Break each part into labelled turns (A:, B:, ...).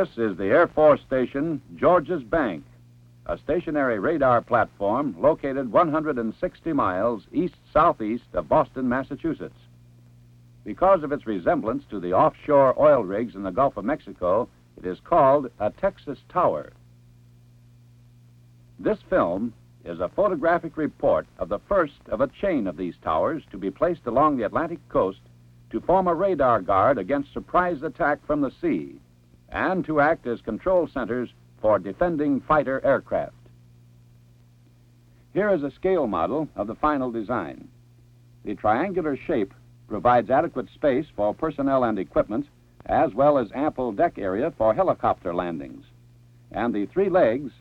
A: This is the Air Force Station, George's Bank, a stationary radar platform located 160 miles east-southeast of Boston, Massachusetts. Because of its resemblance to the offshore oil rigs in the Gulf of Mexico, it is called a Texas tower. This film is a photographic report of the first of a chain of these towers to be placed along the Atlantic coast to form a radar guard against surprise attack from the sea and to act as control centers for defending fighter aircraft. Here is a scale model of the final design. The triangular shape provides adequate space for personnel and equipment, as well as ample deck area for helicopter landings. And the three legs,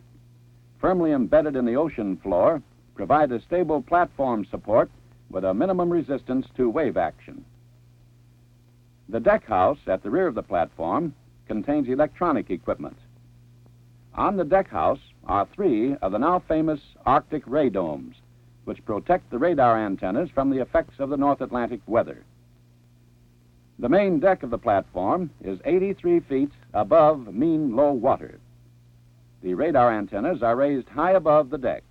A: firmly embedded in the ocean floor, provide a stable platform support with a minimum resistance to wave action. The deck house at the rear of the platform contains electronic equipment. On the deck house are three of the now famous Arctic radomes, which protect the radar antennas from the effects of the North Atlantic weather. The main deck of the platform is 83 feet above mean low water. The radar antennas are raised high above the deck.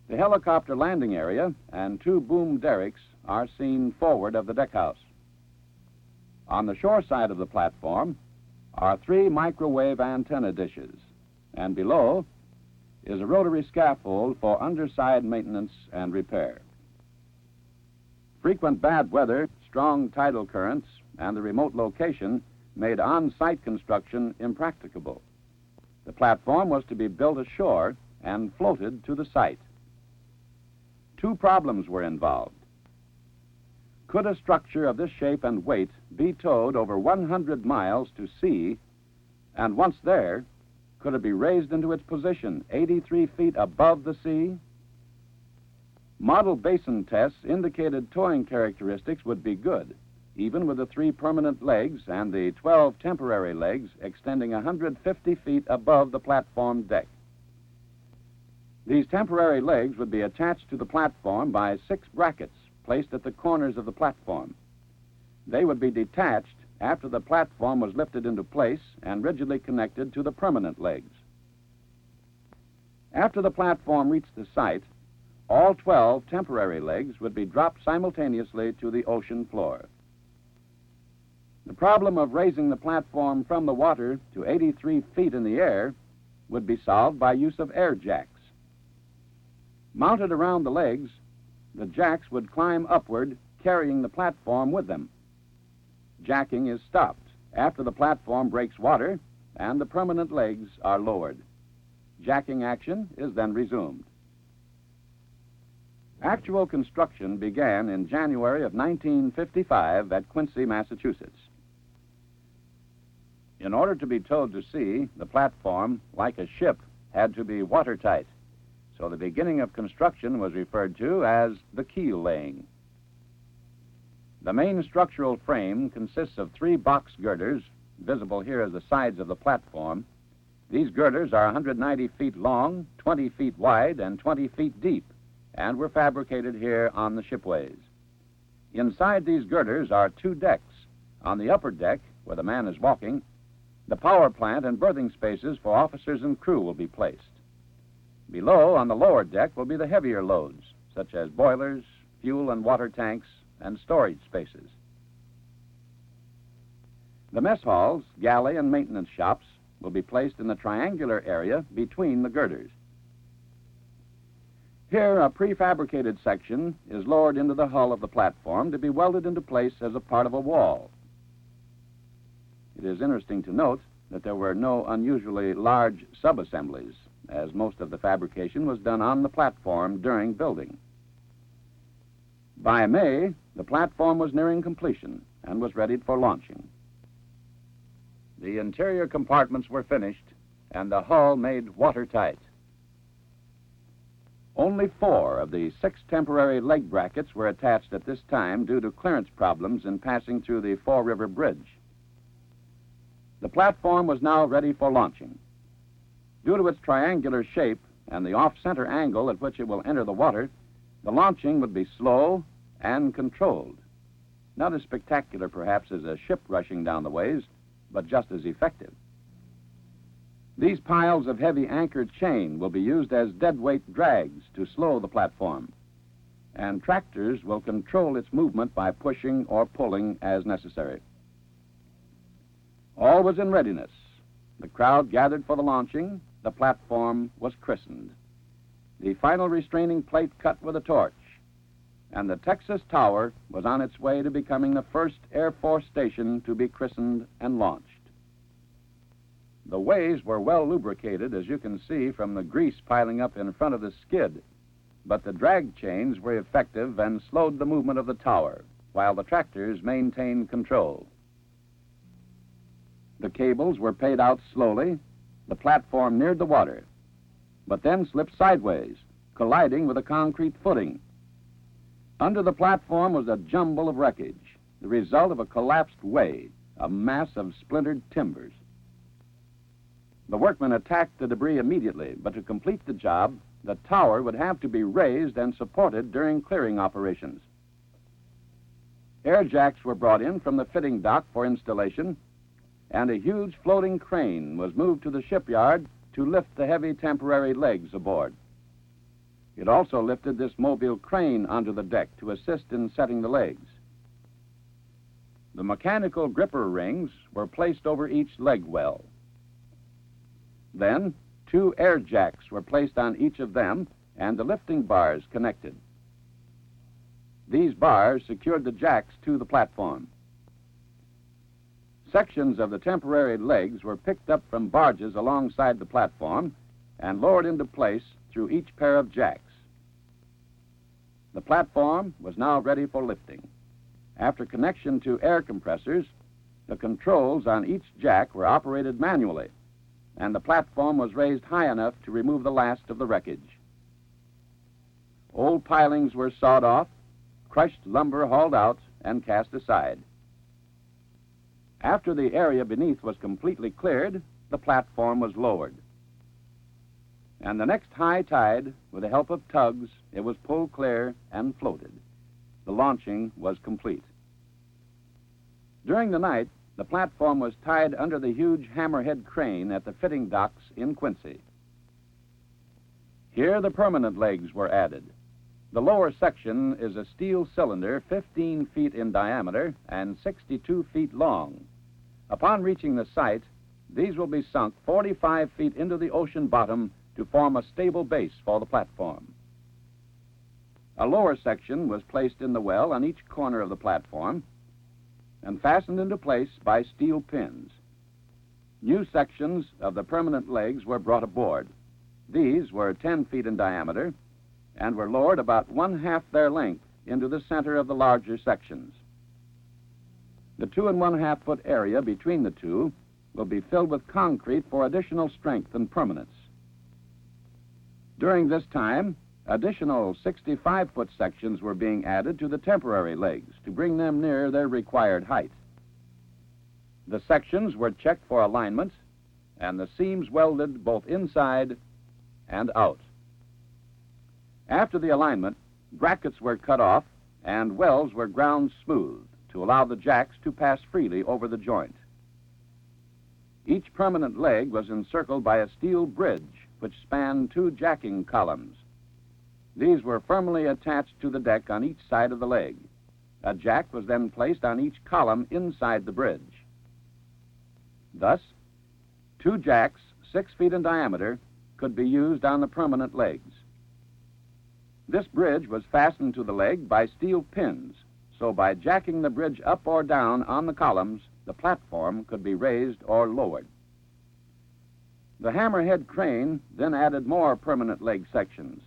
A: The helicopter landing area and two boom derricks are seen forward of the deck house. On the shore side of the platform are three microwave antenna dishes, and below is a rotary scaffold for underside maintenance and repair. Frequent bad weather, strong tidal currents, and the remote location made on-site construction impracticable. The platform was to be built ashore and floated to the site. Two problems were involved. Could a structure of this shape and weight be towed over 100 miles to sea, and once there, could it be raised into its position 83 feet above the sea? Model basin tests indicated towing characteristics would be good, even with the three permanent legs and the 12 temporary legs extending 150 feet above the platform deck. These temporary legs would be attached to the platform by 6 brackets placed at the corners of the platform. They would be detached after the platform was lifted into place and rigidly connected to the permanent legs. After the platform reached the site, all 12 temporary legs would be dropped simultaneously to the ocean floor. The problem of raising the platform from the water to 83 feet in the air would be solved by use of air jacks. Mounted around the legs, the jacks would climb upward, carrying the platform with them. Jacking is stopped after the platform breaks water and the permanent legs are lowered. Jacking action is then resumed. Actual construction began in January of 1955 at Quincy, Massachusetts. In order to be towed to sea, the platform, like a ship, had to be watertight. So the beginning of construction was referred to as the keel laying. The main structural frame consists of 3 box girders, visible here as the sides of the platform. These girders are 190 feet long, 20 feet wide, and 20 feet deep, and were fabricated here on the shipways. Inside these girders are 2 decks. On the upper deck, where the man is walking, the power plant and berthing spaces for officers and crew will be placed. Below, on the lower deck, will be the heavier loads, such as boilers, fuel and water tanks, and storage spaces. The mess halls, galley, and maintenance shops will be placed in the triangular area between the girders. Here, a prefabricated section is lowered into the hull of the platform to be welded into place as a part of a wall. It is interesting to note that there were no unusually large subassemblies, as most of the fabrication was done on the platform during building. By May, the platform was nearing completion and was ready for launching. The interior compartments were finished and the hull made watertight. Only 4 of the 6 temporary leg brackets were attached at this time due to clearance problems in passing through the Fall River Bridge. The platform was now ready for launching. Due to its triangular shape and the off-center angle at which it will enter the water, the launching would be slow and controlled. Not as spectacular, perhaps, as a ship rushing down the ways, but just as effective. These piles of heavy anchored chain will be used as deadweight drags to slow the platform, and tractors will control its movement by pushing or pulling as necessary. All was in readiness. The crowd gathered for the launching. The platform was christened. The final restraining plate cut with a torch, and the Texas Tower was on its way to becoming the first Air Force station to be christened and launched. The ways were well lubricated, as you can see from the grease piling up in front of the skid, but the drag chains were effective and slowed the movement of the tower, while the tractors maintained control. The cables were paid out slowly. The platform neared the water, but then slipped sideways, colliding with a concrete footing. Under the platform was a jumble of wreckage, the result of a collapsed way, a mass of splintered timbers. The workmen attacked the debris immediately, but to complete the job, the tower would have to be raised and supported during clearing operations. Air jacks were brought in from the fitting dock for installation, and a huge floating crane was moved to the shipyard to lift the heavy temporary legs aboard. It also lifted this mobile crane onto the deck to assist in setting the legs. The mechanical gripper rings were placed over each leg well. Then, 2 air jacks were placed on each of them and the lifting bars connected. These bars secured the jacks to the platform. Sections of the temporary legs were picked up from barges alongside the platform and lowered into place through each pair of jacks. The platform was now ready for lifting. After connection to air compressors, the controls on each jack were operated manually, and the platform was raised high enough to remove the last of the wreckage. Old pilings were sawed off, crushed lumber hauled out, and cast aside. After the area beneath was completely cleared, the platform was lowered. And the next high tide, with the help of tugs, it was pulled clear and floated. The launching was complete. During the night, the platform was tied under the huge hammerhead crane at the fitting docks in Quincy. Here the permanent legs were added. The lower section is a steel cylinder 15 feet in diameter and 62 feet long. Upon reaching the site, these will be sunk 45 feet into the ocean bottom to form a stable base for the platform. A lower section was placed in the well on each corner of the platform and fastened into place by steel pins. New sections of the permanent legs were brought aboard. These were 10 feet in diameter and were lowered about 1/2 their length into the center of the larger sections. The 2 1/2 foot area between the two will be filled with concrete for additional strength and permanence. During this time, additional 65-foot sections were being added to the temporary legs to bring them near their required height. The sections were checked for alignment and the seams welded both inside and out. After the alignment, brackets were cut off and welds were ground smooth to allow the jacks to pass freely over the joint. Each permanent leg was encircled by a steel bridge which spanned 2 jacking columns. These were firmly attached to the deck on each side of the leg. A jack was then placed on each column inside the bridge. Thus, 2 jacks 6 feet in diameter could be used on the permanent legs. This bridge was fastened to the leg by steel pins, so by jacking the bridge up or down on the columns, the platform could be raised or lowered. The hammerhead crane then added more permanent leg sections.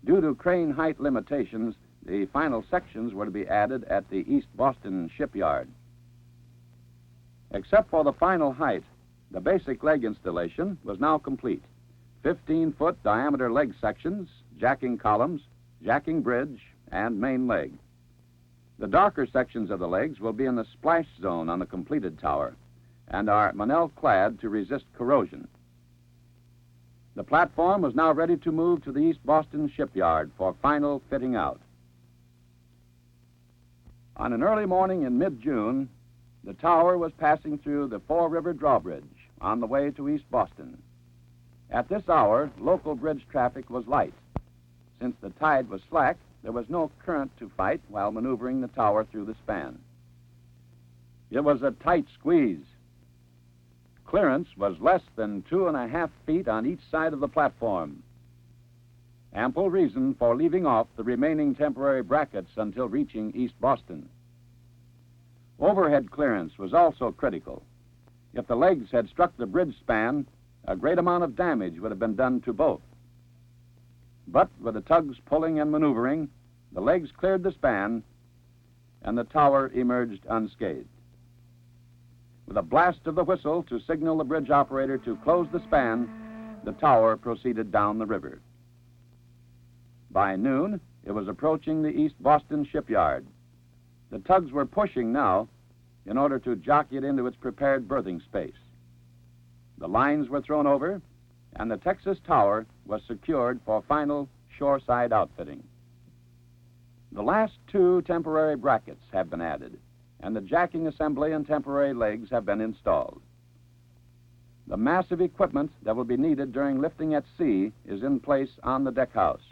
A: Due to crane height limitations, the final sections were to be added at the East Boston shipyard. Except for the final height, the basic leg installation was now complete. 15-foot diameter leg sections, jacking columns, jacking bridge, and main leg. The darker sections of the legs will be in the splash zone on the completed tower and are Manel clad to resist corrosion. The platform was now ready to move to the East Boston shipyard for final fitting out. On an early morning in mid-June, the tower was passing through the Four River Drawbridge on the way to East Boston. At this hour, local bridge traffic was light. Since the tide was slack, there was no current to fight while maneuvering the tower through the span. It was a tight squeeze. Clearance was less than 2.5 feet on each side of the platform. Ample reason for leaving off the remaining temporary brackets until reaching East Boston. Overhead clearance was also critical. If the legs had struck the bridge span, a great amount of damage would have been done to both. But with the tugs pulling and maneuvering, the legs cleared the span, and the tower emerged unscathed. With a blast of the whistle to signal the bridge operator to close the span, the tower proceeded down the river. By noon, it was approaching the East Boston shipyard. The tugs were pushing now in order to jockey it into its prepared berthing space. The lines were thrown over, and the Texas tower was secured for final shoreside outfitting. The last 2 temporary brackets have been added, and the jacking assembly and temporary legs have been installed. The massive equipment that will be needed during lifting at sea is in place on the deck house.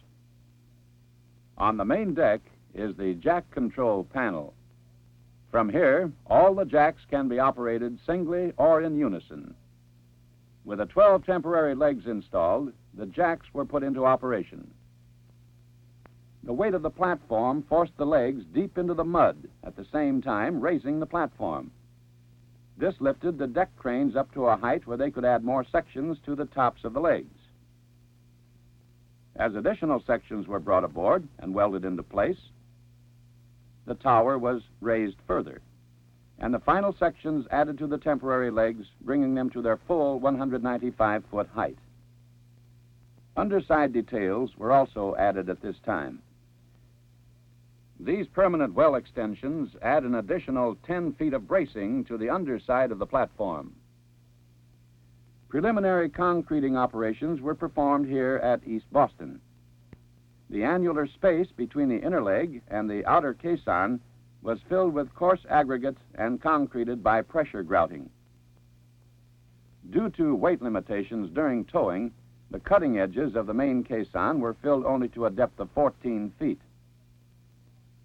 A: On the main deck is the jack control panel. From here, all the jacks can be operated singly or in unison. With the 12 temporary legs installed, the jacks were put into operation. The weight of the platform forced the legs deep into the mud, at the same time raising the platform. This lifted the deck cranes up to a height where they could add more sections to the tops of the legs. As additional sections were brought aboard and welded into place, the tower was raised further, and the final sections added to the temporary legs, bringing them to their full 195-foot height. Underside details were also added at this time. These permanent well extensions add an additional 10 feet of bracing to the underside of the platform. Preliminary concreting operations were performed here at East Boston. The annular space between the inner leg and the outer caisson was filled with coarse aggregate and concreted by pressure grouting. Due to weight limitations during towing, the cutting edges of the main caisson were filled only to a depth of 14 feet.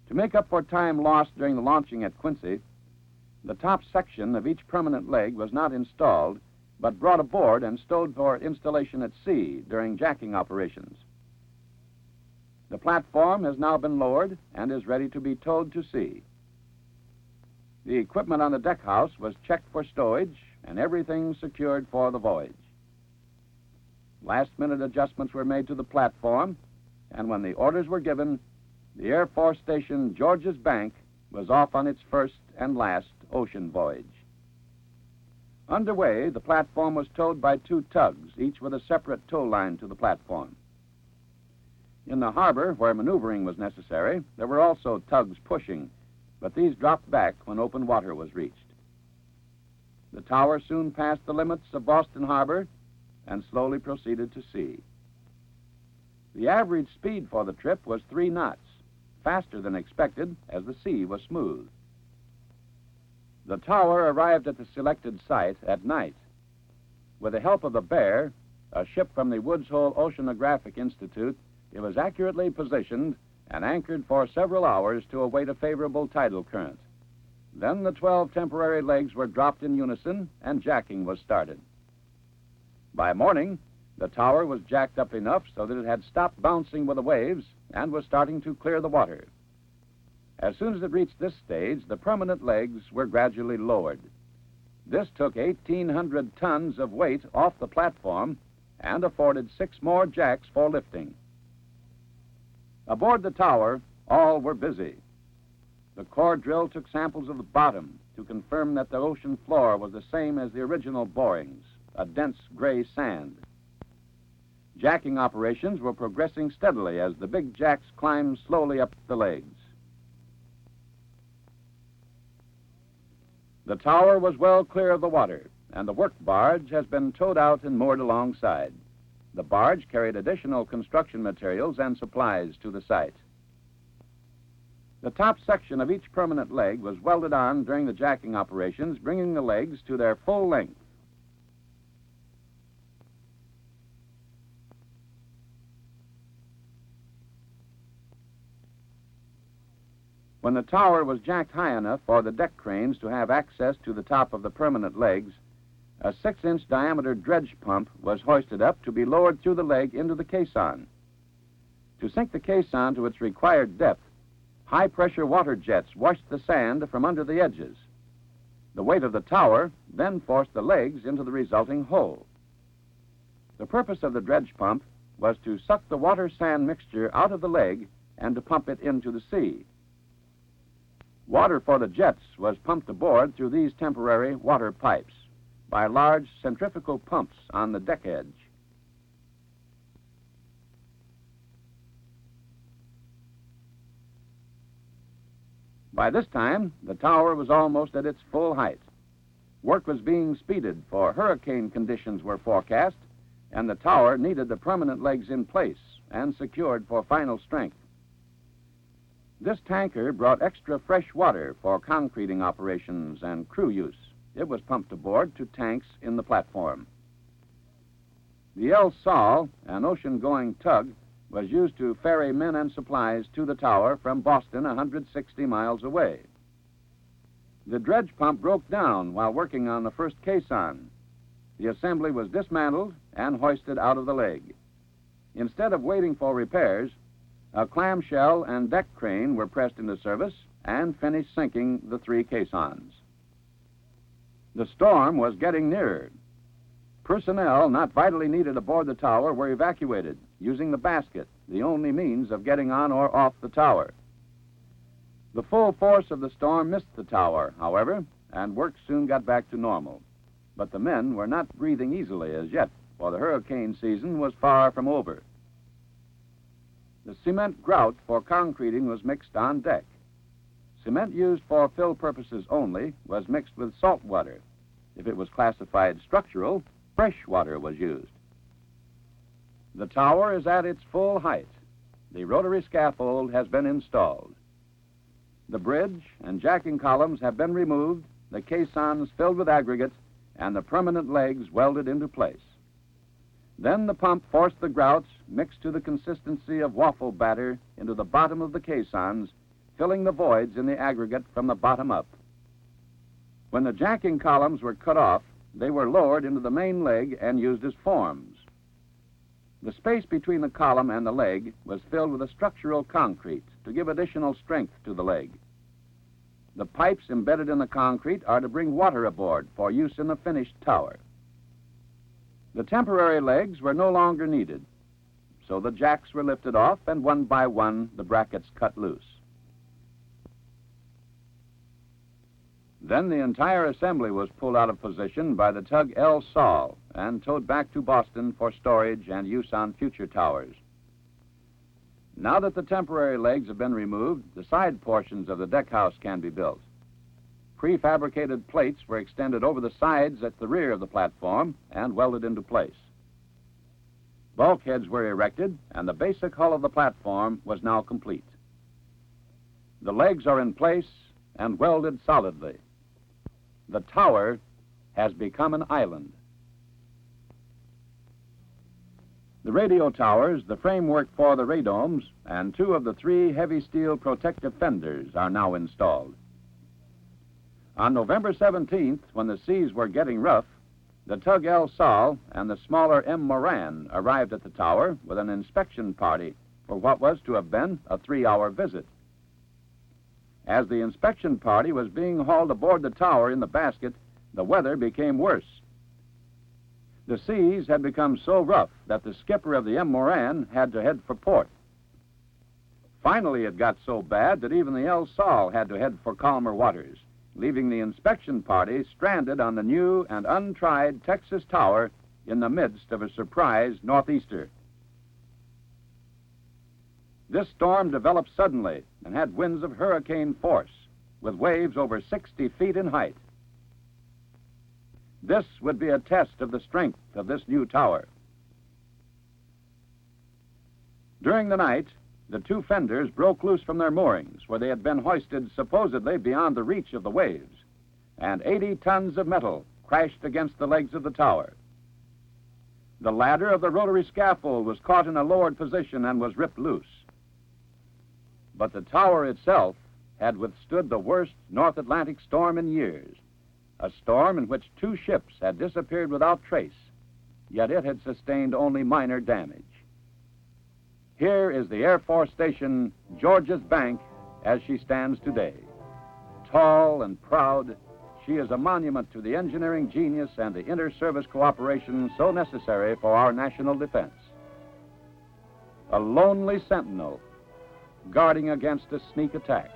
A: To make up for time lost during the launching at Quincy, the top section of each permanent leg was not installed, but brought aboard and stowed for installation at sea during jacking operations. The platform has now been lowered and is ready to be towed to sea. The equipment on the deck house was checked for stowage and everything secured for the voyage. Last-minute adjustments were made to the platform, and when the orders were given, the Air Force Station George's Bank was off on its first and last ocean voyage. Underway, the platform was towed by 2 tugs, each with a separate tow line to the platform. In the harbor, where maneuvering was necessary, there were also tugs pushing, but these dropped back when open water was reached. The tower soon passed the limits of Boston Harbor and slowly proceeded to sea. The average speed for the trip was 3 knots, faster than expected as the sea was smooth. The tower arrived at the selected site at night. With the help of the Bear, a ship from the Woods Hole Oceanographic Institute, it was accurately positioned and anchored for several hours to await a favorable tidal current. Then the 12 temporary legs were dropped in unison and jacking was started. By morning, the tower was jacked up enough so that it had stopped bouncing with the waves and was starting to clear the water. As soon as it reached this stage, the permanent legs were gradually lowered. This took 1,800 tons of weight off the platform and afforded 6 more jacks for lifting. Aboard the tower, all were busy. The core drill took samples of the bottom to confirm that the ocean floor was the same as the original borings, a dense gray sand. Jacking operations were progressing steadily as the big jacks climbed slowly up the legs. The tower was well clear of the water, and the work barge has been towed out and moored alongside. The barge carried additional construction materials and supplies to the site. The top section of each permanent leg was welded on during the jacking operations, bringing the legs to their full length. When the tower was jacked high enough for the deck cranes to have access to the top of the permanent legs, a 6-inch diameter dredge pump was hoisted up to be lowered through the leg into the caisson. To sink the caisson to its required depth, high-pressure water jets washed the sand from under the edges. The weight of the tower then forced the legs into the resulting hole. The purpose of the dredge pump was to suck the water-sand mixture out of the leg and to pump it into the sea. Water for the jets was pumped aboard through these temporary water pipes by large centrifugal pumps on the deck edge. By this time, the tower was almost at its full height. Work was being speeded, for hurricane conditions were forecast, and the tower needed the permanent legs in place and secured for final strength. This tanker brought extra fresh water for concreting operations and crew use. It was pumped aboard to tanks in the platform. The El Sal, an ocean-going tug, was used to ferry men and supplies to the tower from Boston 160 miles away. The dredge pump broke down while working on the first caisson. The assembly was dismantled and hoisted out of the leg. Instead of waiting for repairs, a clamshell and deck crane were pressed into service and finished sinking the 3 caissons. The storm was getting nearer. Personnel not vitally needed aboard the tower were evacuated using the basket, the only means of getting on or off the tower. The full force of the storm missed the tower, however, and work soon got back to normal. But the men were not breathing easily as yet, for the hurricane season was far from over. The cement grout for concreting was mixed on deck. Cement used for fill purposes only was mixed with salt water. If it was classified structural, fresh water was used. The tower is at its full height. The rotary scaffold has been installed. The bridge and jacking columns have been removed, the caissons filled with aggregate, and the permanent legs welded into place. Then the pump forced the grouts, mixed to the consistency of waffle batter, into the bottom of the caissons, filling the voids in the aggregate from the bottom up. When the jacking columns were cut off, they were lowered into the main leg and used as forms. The space between the column and the leg was filled with a structural concrete to give additional strength to the leg. The pipes embedded in the concrete are to bring water aboard for use in the finished tower. The temporary legs were no longer needed, so the jacks were lifted off and one by one the brackets cut loose. Then the entire assembly was pulled out of position by the tug El Sal and towed back to Boston for storage and use on future towers. Now that the temporary legs have been removed, the side portions of the deck house can be built. Prefabricated plates were extended over the sides at the rear of the platform and welded into place. Bulkheads were erected, and the basic hull of the platform was now complete. The legs are in place and welded solidly. The tower has become an island. The radio towers, the framework for the radomes, and 2 of the 3 heavy steel protective fenders are now installed. On November 17th, when the seas were getting rough, the tug El Sal and the smaller M. Moran arrived at the tower with an inspection party for what was to have been a 3-hour visit. As the inspection party was being hauled aboard the tower in the basket, the weather became worse. The seas had become so rough that the skipper of the M. Moran had to head for port. Finally, it got so bad that even the El Sal had to head for calmer waters, leaving the inspection party stranded on the new and untried Texas tower in the midst of a surprise northeaster. This storm developed suddenly and had winds of hurricane force, with waves over 60 feet in height. This would be a test of the strength of this new tower. During the night, the 2 fenders broke loose from their moorings, where they had been hoisted supposedly beyond the reach of the waves, and 80 tons of metal crashed against the legs of the tower. The ladder of the rotary scaffold was caught in a lowered position and was ripped loose. But the tower itself had withstood the worst North Atlantic storm in years, a storm in which 2 ships had disappeared without trace, yet it had sustained only minor damage. Here is the Air Force Station Georges Bank as she stands today. Tall and proud, she is a monument to the engineering genius and the inter-service cooperation so necessary for our national defense. A lonely sentinel guarding against a sneak attack.